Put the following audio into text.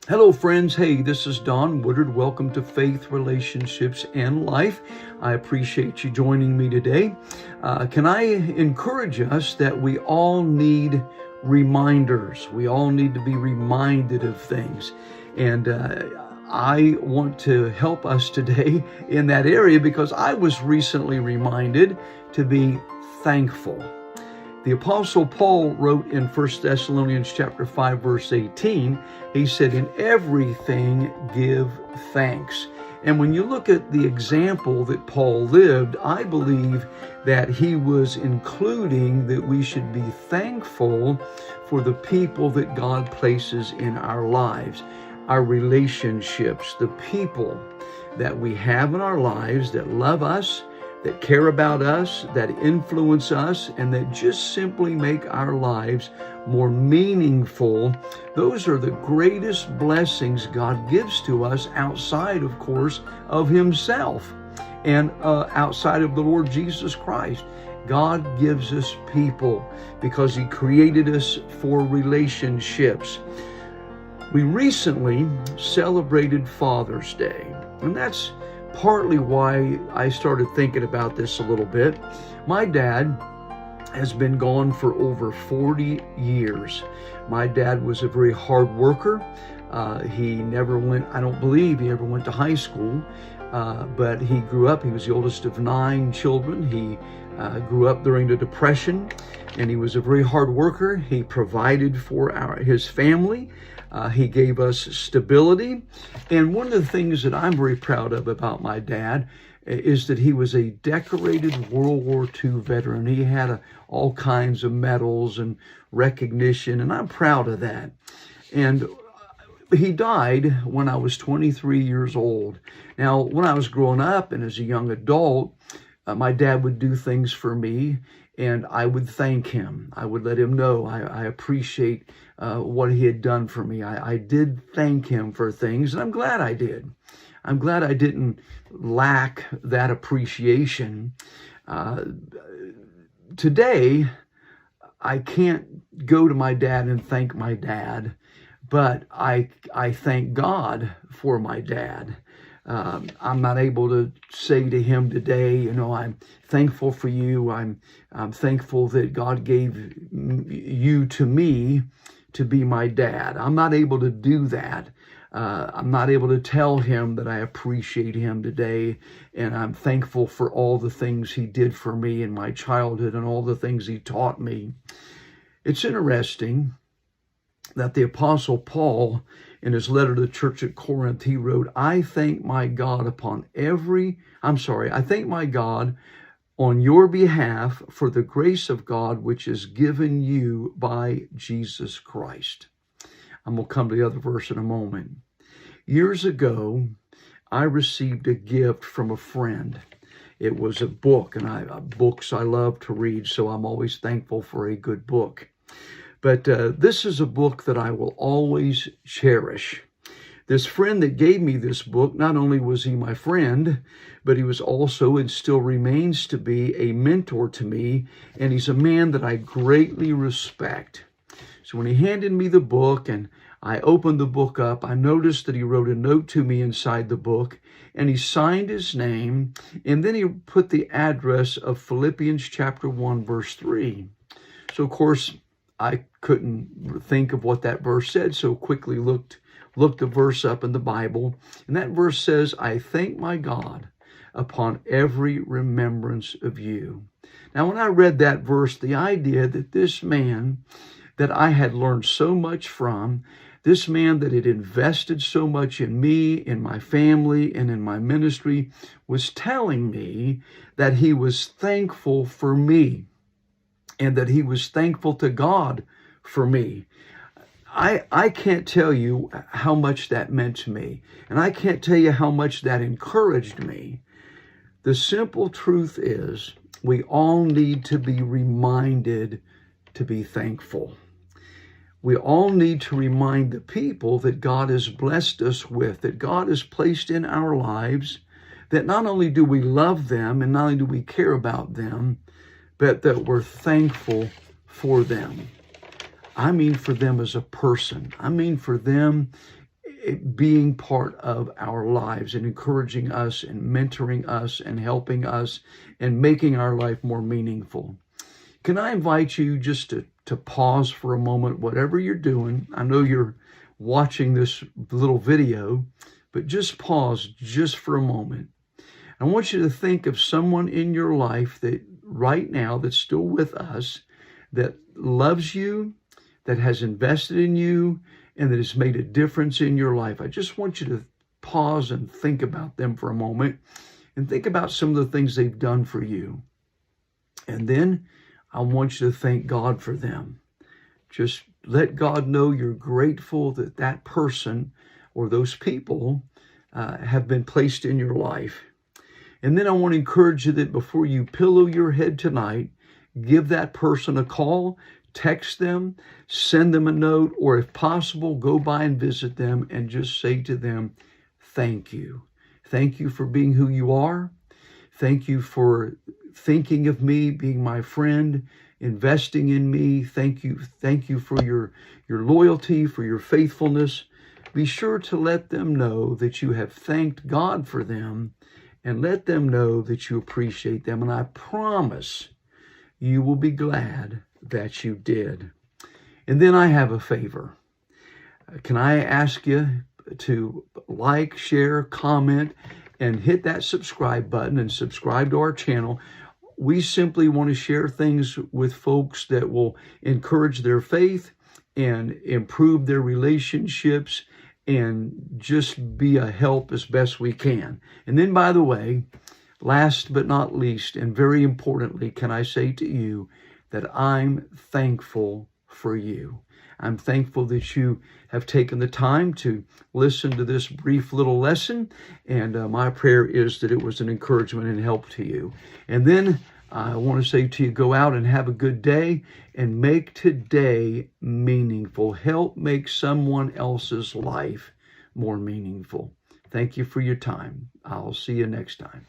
Hello, friends. Hey, this is Don Woodard. Welcome to Faith, Relationships, and Life. I appreciate you joining me today. Can I encourage us that we all need reminders? We all need to be reminded of things. And I want to help us today in that area because I was recently reminded to be thankful. The Apostle Paul wrote in 1 Thessalonians chapter 5, verse 18, he said, "In everything give thanks." And when you look at the example that Paul lived, I believe that he was including that we should be thankful for the people that God places in our lives, our relationships, the people that we have in our lives that love us, that care about us, that influence us, and that just simply make our lives more meaningful. Those are the greatest blessings God gives to us outside, of course, of Himself and outside of the Lord Jesus Christ. God gives us people because He created us for relationships. We recently celebrated Father's Day, and that's partly why I started thinking about this a little bit. My dad has been gone for over 40 years. My dad was a very hard worker. He never went, I don't believe he ever went to high school, but he grew up, he was the oldest of 9 children. He grew up during the Depression, and he was a very hard worker. He provided for his family. He gave us stability. And one of the things that I'm very proud of about my dad is that he was a decorated World War II veteran. He had all kinds of medals and recognition, and I'm proud of that. And he died when I was 23 years old. Now, when I was growing up and as a young adult, my dad would do things for me, and I would thank him. I would let him know I appreciate what he had done for me. I did thank him for things, and I'm glad I did. I'm glad I didn't lack that appreciation. Today, I can't go to my dad and thank my dad, but I thank God for my dad. I'm not able to say to him today, I'm thankful for you. I'm thankful that God gave you to me to be my dad. I'm not able to do that. I'm not able to tell him that I appreciate him today, and I'm thankful for all the things he did for me in my childhood and all the things he taught me. It's interesting that the Apostle Paul, in his letter to the church at Corinth, he wrote, I thank my God on your behalf for the grace of God which is given you by Jesus Christ. I'm going to come to the other verse in a moment. Years ago, I received a gift from a friend. It was a book, and books I love to read, so I'm always thankful for a good book. But this is a book that I will always cherish. This friend that gave me this book, not only was he my friend, but he was also and still remains to be a mentor to me, and he's a man that I greatly respect. So when he handed me the book and I opened the book up, I noticed that he wrote a note to me inside the book, and he signed his name, and then he put the address of Philippians chapter 1, verse 3. So, of course, I couldn't think of what that verse said, so quickly looked the verse up in the Bible, and that verse says, I thank my God upon every remembrance of you. Now, when I read that verse, the idea that this man that I had learned so much from, this man that had invested so much in me, in my family, and in my ministry, was telling me that he was thankful for me and that he was thankful to God for me. I can't tell you how much that meant to me, and I can't tell you how much that encouraged me. The simple truth is we all need to be reminded to be thankful. We all need to remind the people that God has blessed us with, that God has placed in our lives, that not only do we love them and not only do we care about them, but that we're thankful for them. I mean for them as a person. I mean for them being part of our lives and encouraging us and mentoring us and helping us and making our life more meaningful. Can I invite you just to pause for a moment, whatever you're doing? I know you're watching this little video, but just pause just for a moment. I want you to think of someone in your life that right now that's still with us, that loves you, that has invested in you, and that has made a difference in your life. I just want you to pause and think about them for a moment and think about some of the things they've done for you. And then I want you to thank God for them. Just let God know you're grateful that that person or those people have been placed in your life. And then I want to encourage you that before you pillow your head tonight, give that person a call, text them, send them a note, or if possible, go by and visit them and just say to them, thank you. Thank you for being who you are. Thank you for thinking of me, being my friend, investing in me. Thank you for your loyalty, for your faithfulness. Be sure to let them know that you have thanked God for them, and let them know that you appreciate them. And I promise you will be glad that you did. And then I have a favor. Can I ask you to like, share, comment, and hit that subscribe button and subscribe to our channel? We simply want to share things with folks that will encourage their faith and improve their relationships and just be a help as best we can. And then, by the way, last but not least, and very importantly, can I say to you that I'm thankful for you. I'm thankful that you have taken the time to listen to this brief little lesson, and my prayer is that it was an encouragement and help to you. And then I want to say to you, go out and have a good day and make today meaningful. Help make someone else's life more meaningful. Thank you for your time. I'll see you next time.